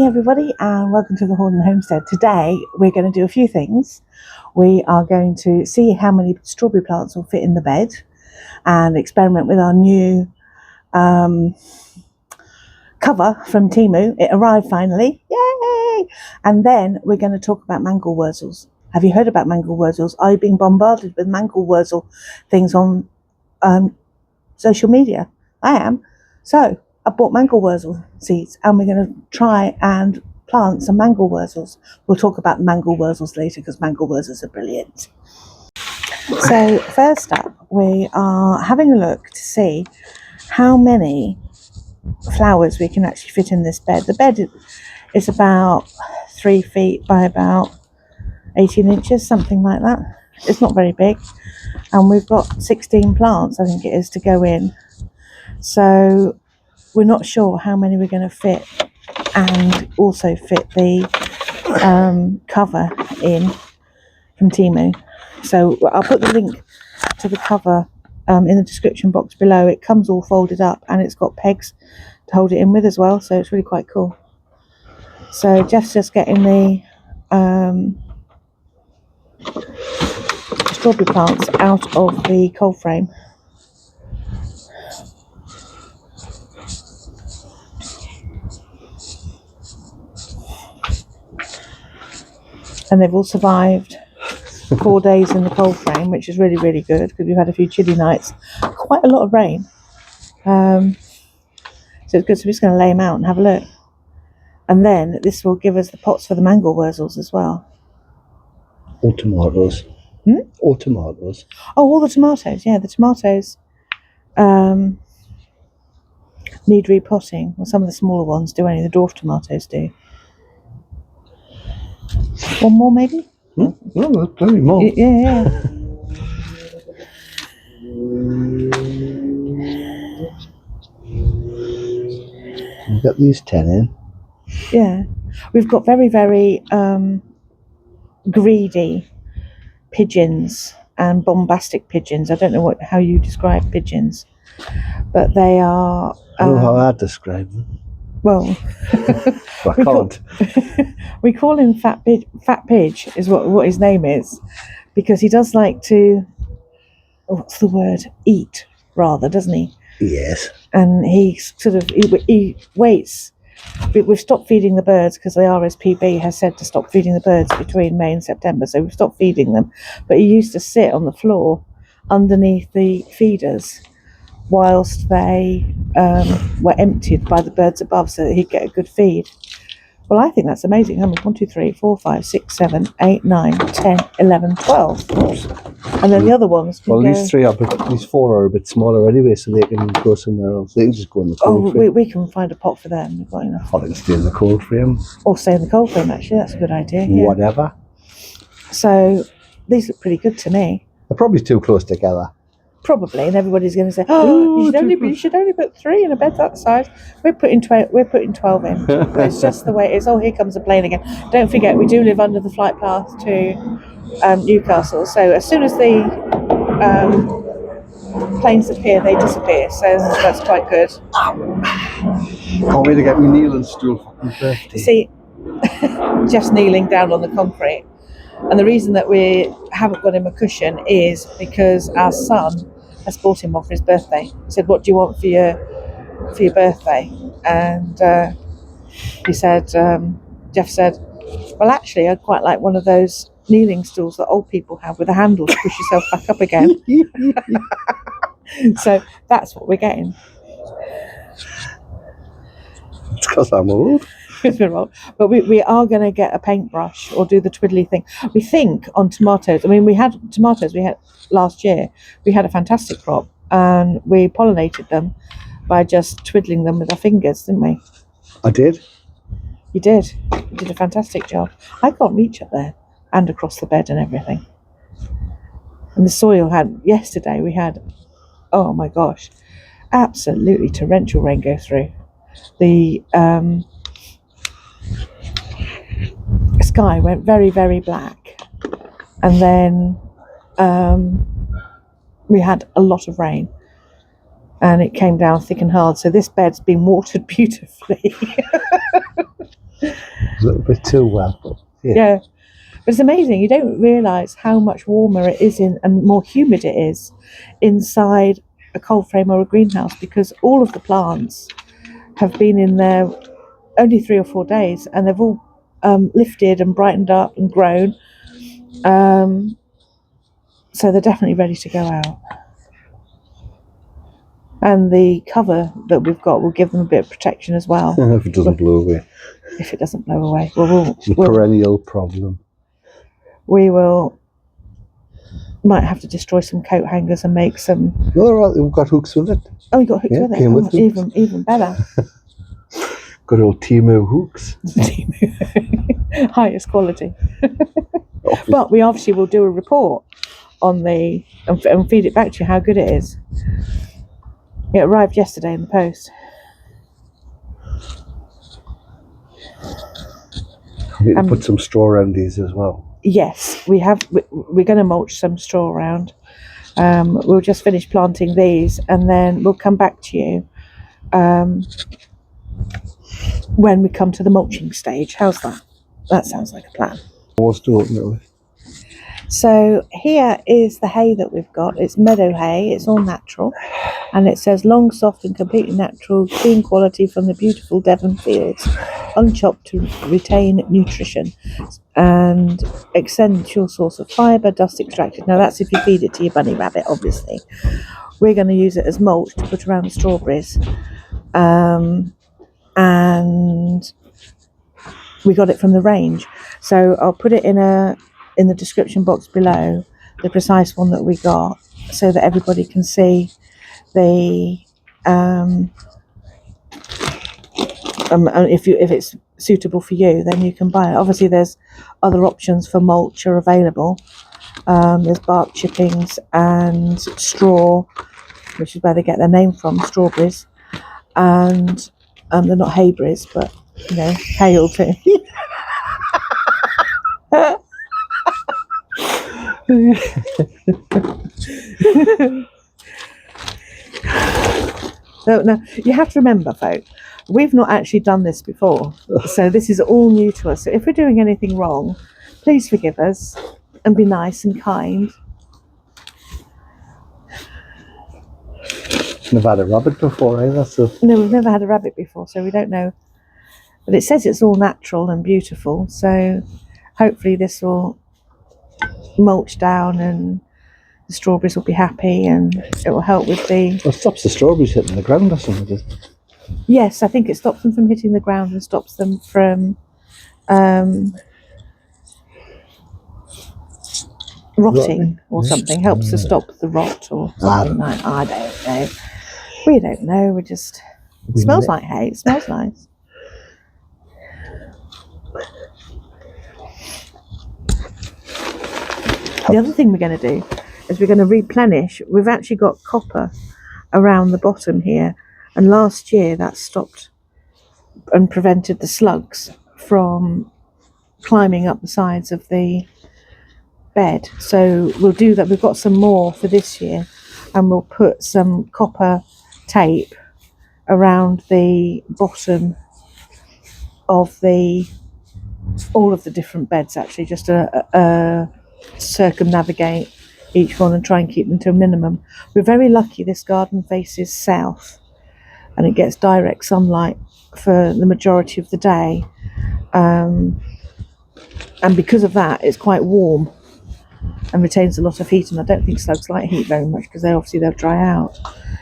everybody, and welcome to the Hordon Homestead. Today we're going to do a few things. We are going to see how many strawberry plants will fit in the bed and experiment with our new cover from TEMU. It arrived finally, yay! And then we're going to talk about Mangelwurzels. Have you heard about Mangelwurzels? I've been bombarded with Mangelwurzel things on social media. I am. So I bought Mangelwurzel seeds and we're going to try and plant some Mangelwurzels. We'll talk about Mangelwurzels later because Mangelwurzels are brilliant. So first up, we are having a look to see how many flowers we can actually fit in this bed. The bed is about 3 feet by about 18 inches, something like that. It's not very big. And we've got 16 plants, I think it is, to go in. So we're not sure how many we're going to fit and also fit the cover in from TEMU. So I'll put the link to the cover in the description box below. It comes all folded up and it's got pegs to hold it in with as well, so it's really quite cool. So Jeff's just getting the strawberry plants out of the cold frame. And they've all survived 4 days in the cold frame, which is really, really good because we've had a few chilly nights, quite a lot of rain. So it's good. So we're just going to lay them out and have a look. And then this will give us the pots for the Mangelwurzels as well. Or tomatoes. Or tomatoes. Oh, all the tomatoes. Yeah, the tomatoes need repotting. Well, some of the smaller ones do, only the dwarf tomatoes do. One more, maybe? No, there's plenty more. Yeah. We've got these 10 in. Yeah. We've got very, very greedy pigeons and bombastic pigeons. I don't know how you describe pigeons, but they are... I don't know how I'd describe them. Well, I can't. We call him Fat Pidge, is what his name is, because he does like to, what's the word, eat rather, doesn't he? Yes. And he waits. We've stopped feeding the birds because the RSPB has said to stop feeding the birds between May and September, so we've stopped feeding them. But he used to sit on the floor underneath the feeders whilst they were emptied by the birds above so that he'd get a good feed. Well, I think that's amazing. How many? 1, 2, 3, 4, 5, 6, 7, 8, 9, 10, 11, 12. And then the other ones. Well, these 4 are a bit smaller anyway, so they can go somewhere else. They can just go in the cold frame. We can find a pot for them. We've got enough. Or they can stay in the cold frame. Or stay in the cold frame, actually. That's a good idea. Yeah. Whatever. So these look pretty good to me. They're probably too close together. Probably, and everybody's going to say, "Oh, you should only put 3 in a bed that size." We're putting 12 in. But it's just the way it is. Oh, here comes the plane again. Don't forget, we do live under the flight path to Newcastle. So as soon as the planes appear, they disappear. So that's quite good. Can't wait to get my kneeling stool for my birthday. See, Jeff's kneeling down on the concrete. And the reason that we haven't got him a cushion is because our son has bought him one for his birthday. He said, "What do you want for your birthday?" And he said, Jeff said, "Well, actually, I'd quite like one of those kneeling stools that old people have with a handle to push yourself back up again." So that's what we're getting. It's because I'm old. But we are going to get a paintbrush or do the twiddly thing. We think on tomatoes. I mean, we had tomatoes. We had last year. We had a fantastic crop, and we pollinated them by just twiddling them with our fingers, didn't we? I did. You did. You did a fantastic job. I can't reach up there and across the bed and everything. And the soil yesterday we had, oh my gosh, absolutely torrential rain go through. The sky went very, very black, and then we had a lot of rain, and it came down thick and hard. So this bed's been watered beautifully. a little bit too well. But Yeah. But it's amazing. You don't realise how much warmer it is and more humid it is inside a cold frame or a greenhouse, because all of the plants have been in there only 3 or 4 days, and they've all lifted and brightened up and grown. So they're definitely ready to go out. And the cover that we've got will give them a bit of protection as well. if it doesn't blow away. If it doesn't blow away. Well, It's a perennial problem. We might have to destroy some coat hangers and make some... No, they're all right. We've got hooks with it. Oh, you got hooks with it? Came with them. Even better. Good old TEMU hooks. Highest quality. But we obviously will do a report on and feed it back to you how good it is. It arrived yesterday in the post. We need to put some straw around these as well. Yes, we have. We're going to mulch some straw around. We'll just finish planting these, and then we'll come back to you when we come to the mulching stage. How's that? That sounds like a plan. What's to open it with? So here is the hay that we've got. It's meadow hay. It's all natural, and it says long, soft, and completely natural, clean quality from the beautiful Devon fields, unchopped to retain nutrition, and essential source of fibre, dust extracted. Now that's if you feed it to your bunny rabbit, obviously. We're going to use it as mulch to put around the strawberries, and we got it from the range. So I'll put it in the description box below, the precise one that we got, so that everybody can see the if it's suitable for you, then you can buy it. Obviously there's other options for mulch are available. There's bark chippings and straw, which is where they get their name from, strawberries, and they're not hayberries, but you know, hail too. No, you have to remember, folk, we've not actually done this before, so this is all new to us. So if we're doing anything wrong, please forgive us and be nice and kind. Never had a rabbit before either, so... No, we've never had a rabbit before, so we don't know. But it says it's all natural and beautiful, so hopefully this will mulch down and the strawberries will be happy, and it will help with the... Well, it stops the strawberries hitting the ground or something. Yes, I think it stops them from hitting the ground and stops them from rotting or something. Helps to stop the rot or something like... I don't know. We don't know. It smells like hay. It smells nice. The other thing we're going to do is we're going to replenish. We've actually got copper around the bottom here, and last year that stopped and prevented the slugs from climbing up the sides of the bed. So we'll do that. We've got some more for this year, and we'll put some copper tape around the bottom of all of the different beds, actually, just to circumnavigate each one and try and keep them to a minimum. We're very lucky this garden faces south and it gets direct sunlight for the majority of the day, and because of that it's quite warm and retains a lot of heat, and I don't think slugs like heat very much because they'll dry out.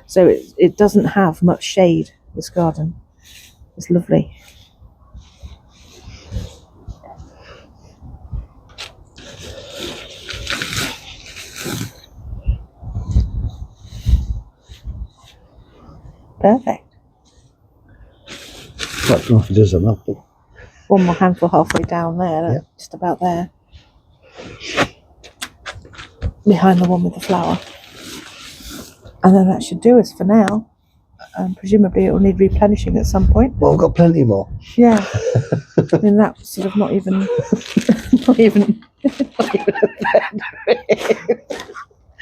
So it doesn't have much shade, this garden. It's lovely. Perfect. I don't know if it is or not, but... One more handful halfway down there, Yep. Just about there. Behind the one with the flower. And then that should do us for now. Presumably it will need replenishing at some point. Well, we've got plenty more. Yeah. I mean, that's sort of not even not even a third.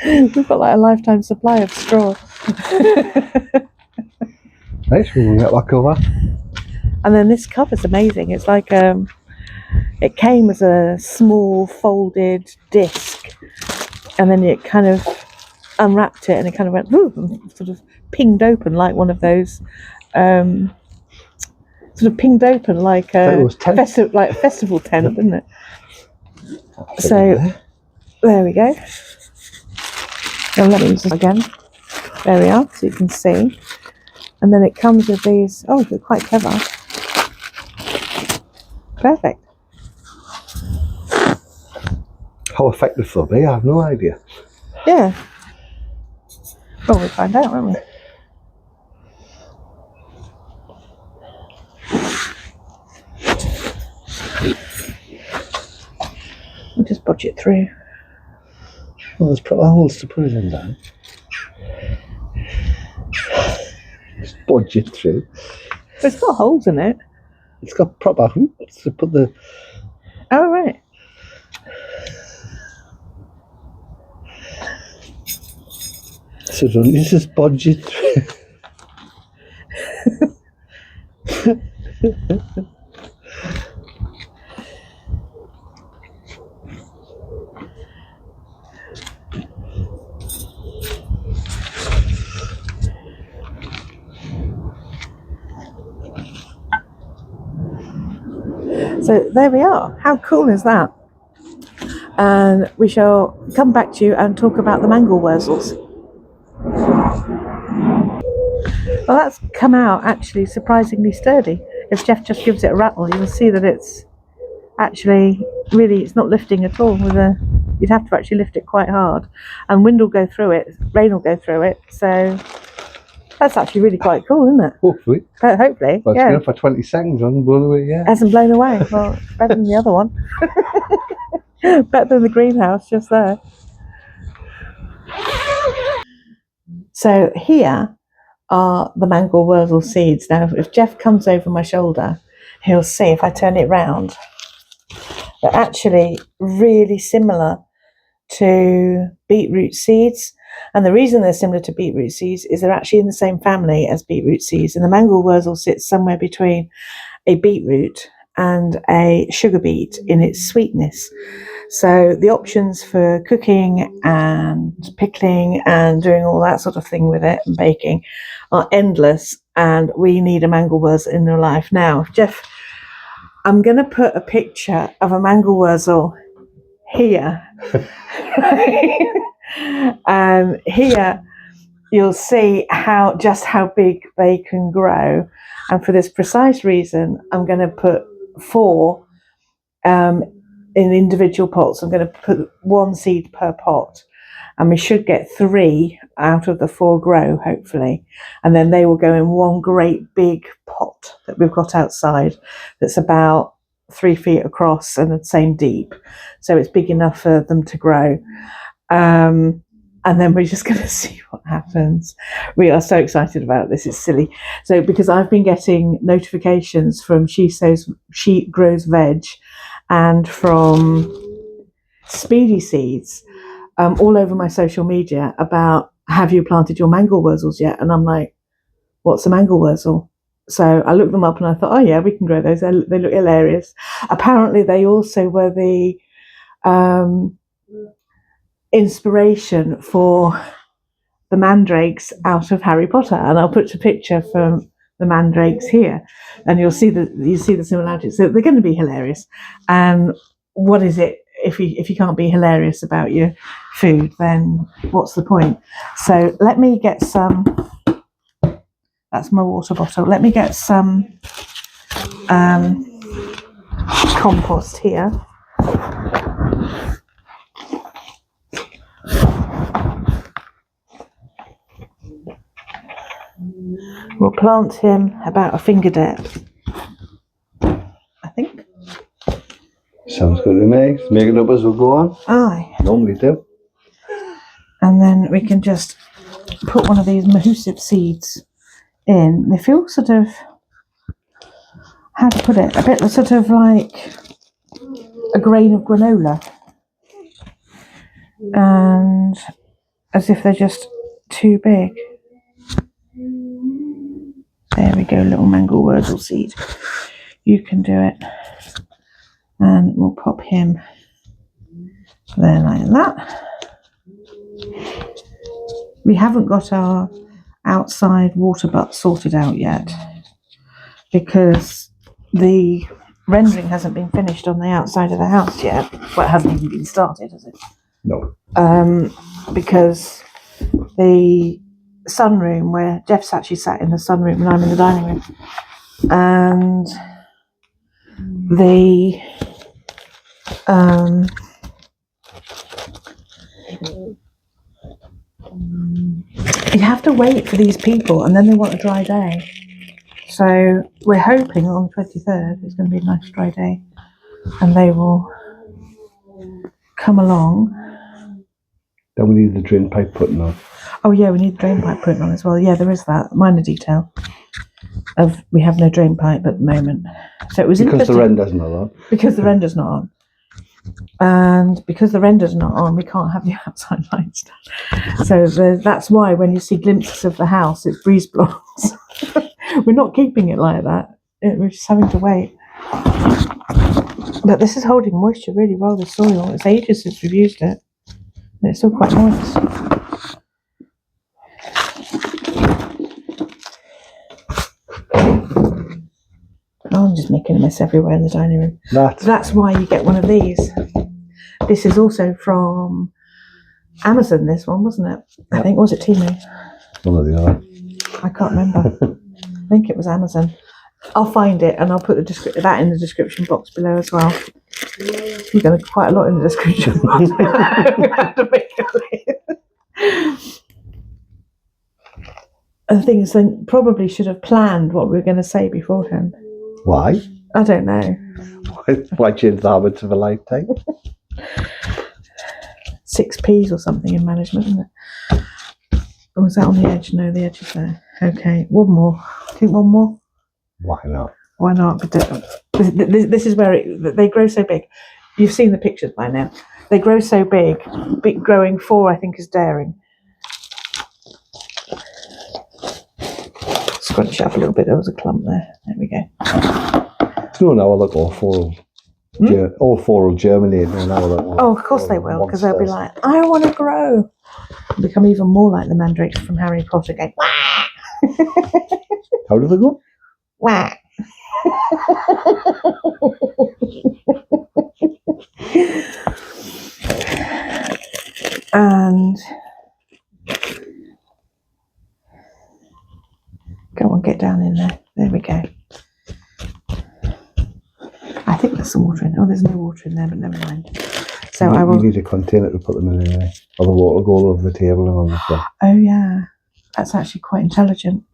We've got like a lifetime supply of straw. Right, we'll get back over. And then this cover's amazing. It's like it came as a small folded disc, and then it kind of unwrapped it, and it kind of went woo, and sort of pinged open like one of those. Sort of pinged open like a festival tent, didn't it? So there we go. Now let me use this again. There we are, so you can see. And then it comes with these. Oh, they're quite clever. Perfect. How effective they'll be, I have no idea. Yeah. Well, we'll find out, won't we? We'll just budge it through. Well, there's proper holes to put it in there. Just budge it through. But it's got holes in it. It's got proper hoops to put the... Oh, right. So don't you just budge it through? So there we are. How cool is that? And we shall come back to you and talk about the Mangelwurzels. Well, that's come out actually surprisingly sturdy. If Jeff just gives it a rattle, you will see that it's actually really, it's not lifting at all. You'd have to actually lift it quite hard, and wind will go through it, rain will go through it. So that's actually really quite cool, isn't it? Hopefully. Hopefully, But yeah. it's been for 20 seconds, hasn't blown away yet. Hasn't blown away. Well, it's better than the other one. Better than the greenhouse just there. So here are the Mangelwurzel seeds. Now, if Jeff comes over my shoulder, he'll see, if I turn it round, they're actually really similar to beetroot seeds. And the reason they're similar to beetroot seeds is they're actually in the same family as beetroot seeds. And the Mangelwurzel sits somewhere between a beetroot and a sugar beet in its sweetness. So the options for cooking and pickling and doing all that sort of thing with it and baking are endless. And we need a Mangelwurzel in our life. Now, Jeff, I'm going to put a picture of a Mangelwurzel here. And here you'll see just how big they can grow. And for this precise reason, I'm going to put 4 in individual pots. I'm going to put 1 seed per pot, and we should get 3 out of the 4 grow, hopefully. And then they will go in 1 great big pot that we've got outside that's about 3 feet across and the same deep. So it's big enough for them to grow. And then we're just going to see what happens. We are so excited about this. It's silly. So because I've been getting notifications from She Grows Veg and from Speedy Seeds all over my social media about, have you planted your Mangelwurzels yet? And I'm like, what's a Mangelwurzel? So I looked them up and I thought, oh yeah, we can grow those. They look hilarious. Apparently they also were the inspiration for the mandrakes out of Harry Potter, and I'll put a picture from the mandrakes here, and you'll see the similarities. So they're going to be hilarious. And what is it if you can't be hilarious about your food? Then what's the point? So let me get some. That's my water bottle. Let me get some compost here. We'll plant him about a finger depth, I think. Sounds good to me. Make it up as we go on. Aye. Normally do. And then we can just put one of these mahusive seeds in. They feel sort of, how to put it, a bit sort of like a grain of granola. And as if they're just too big. There we go, little Mangelwurzel seed. You can do it. And we'll pop him there like that. We haven't got our outside water butt sorted out yet because the rendering hasn't been finished on the outside of the house yet. Well, it hasn't even been started, has it? No. Because the sunroom, where Jeff's actually sat in the sunroom and I'm in the dining room, and the you have to wait for these people and then they want a dry day. So we're hoping on the 23rd it's going to be a nice dry day and they will come along. Then we need the drain pipe putting on. Oh yeah, we need the drain pipe putting on as well. Yeah, there is that minor detail of we have no drain pipe at the moment. So it was because interesting. The render's not on. Because the render's not on. And because the render's not on, we can't have the outside lights done. So that's why when you see glimpses of the house, it's breeze blocks. We're not keeping it like that. We're just having to wait. But this is holding moisture really well, the soil. It's ages since we've used it. And it's still quite moist. Oh, I'm just making a mess everywhere in the dining room. That's why you get one of these. This is also from Amazon, this one, wasn't it? I think, was it TEMU? One or the other. I can't remember. I think it was Amazon. I'll find it and I'll put that in the description box below as well. We're going to quite a lot in the description box. The thing is, they probably should have planned what we were going to say beforehand. Why? I don't know. Why change the habits of a lifetime? 6 P's or something in management, isn't it? Or was that on the edge? No, the edge is there. Okay, one more. I think one more. Why not? Why not? But this is where they grow so big. You've seen the pictures by now. They grow so big. Growing 4, I think, is daring. Scrunch it up a little bit. There was a clump there. There we go. No, now look, all 4 will germinate. Oh, of course they will, because they'll be like, I want to grow. And become even more like the mandrakes from Harry Potter going, wah! How do they go? Wah! And go on, get down in there. There we go. I think there's some water in there. Oh, there's no water in there, but never mind. So I will. You need a container to put them in anyway. Or the water will go all over the table and on the floor. Oh yeah, that's actually quite intelligent.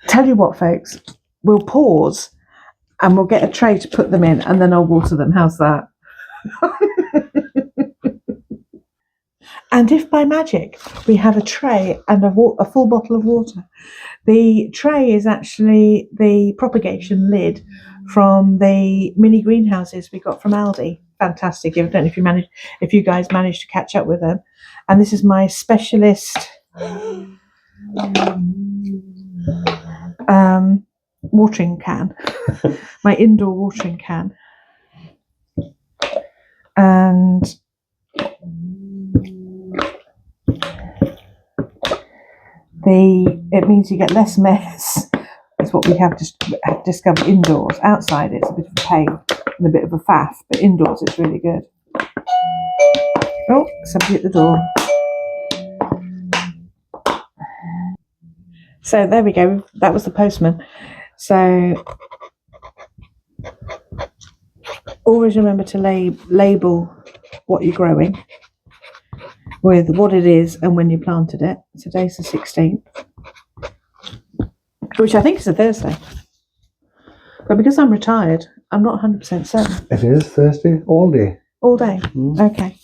Tell you what, folks, we'll pause and we'll get a tray to put them in, and then I'll water them. How's that? And if by magic we have a tray and a full bottle of water, the tray is actually the propagation lid from the mini greenhouses we got from Aldi. Fantastic! I don't know if you guys managed to catch up with them. And this is my specialist watering can, my indoor watering can, and it means you get less mess. That's what we have discovered indoors. Outside it's a bit of a pain and a bit of a faff, but indoors it's really good. Oh, somebody at the door. So there we go. That was the postman. So always remember to label what you're growing with what it is and when you planted it. Today's the 16th, which I think is a Thursday. But because I'm retired, I'm not 100% certain. It is Thursday, all day. All day? Okay.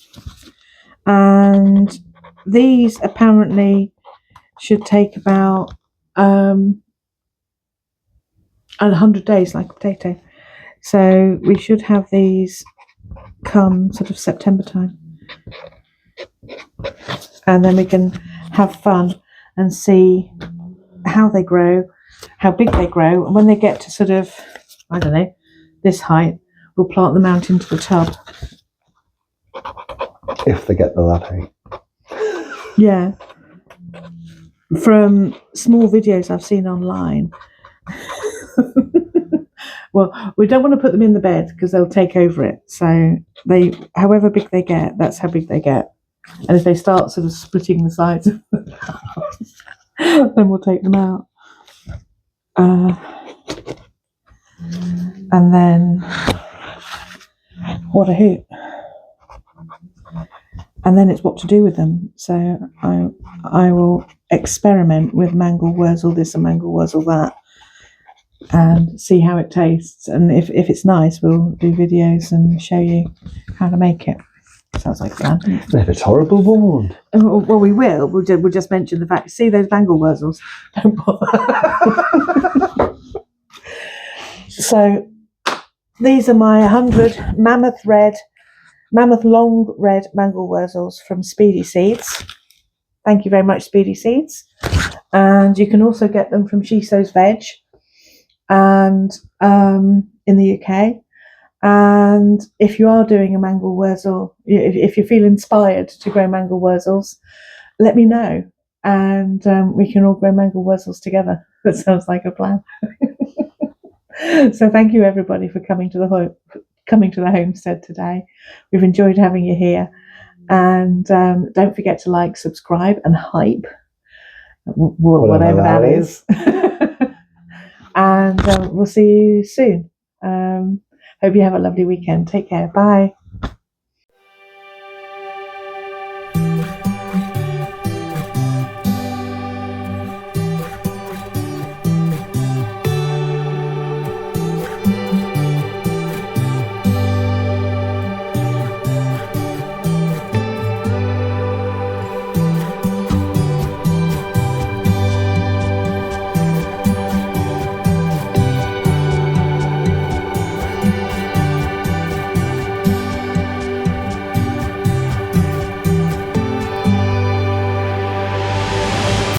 And these apparently should take about 100 days, like a potato. So we should have these come sort of September time. And then we can have fun and see how they grow, how big they grow, and when they get to sort of I don't know, this height, we'll plant them out into the tub. If they get to that height. Yeah. From small videos I've seen online. Well, we don't want to put them in the bed because they'll take over it. So they, however big they get, that's how big they get. And if they start sort of splitting the sides of the house, then we'll take them out. And then, what a hoot. And then it's what to do with them. So I will experiment with Mangelwurzel this and Mangelwurzel that, and see how it tastes. And if it's nice, we'll do videos and show you how to make it. Sounds like a plan. If it's horrible, we won't. Well, we will. We'll just mention the fact. See those Mangelwurzels? Don't bother. So these are my 100 mammoth long red Mangelwurzels from Speedy Seeds. Thank you very much, Speedy Seeds. And you can also get them from She Sows Veg, and in the UK. And if you are doing a Mangelwurzel, if you feel inspired to grow Mangelwurzels, let me know, and we can all grow Mangelwurzels together. That sounds like a plan. So thank you everybody for coming to the homestead today. We've enjoyed having you here, and don't forget to like, subscribe, and hype, whatever that is. And we'll see you soon. Hope you have a lovely weekend. Take care. Bye.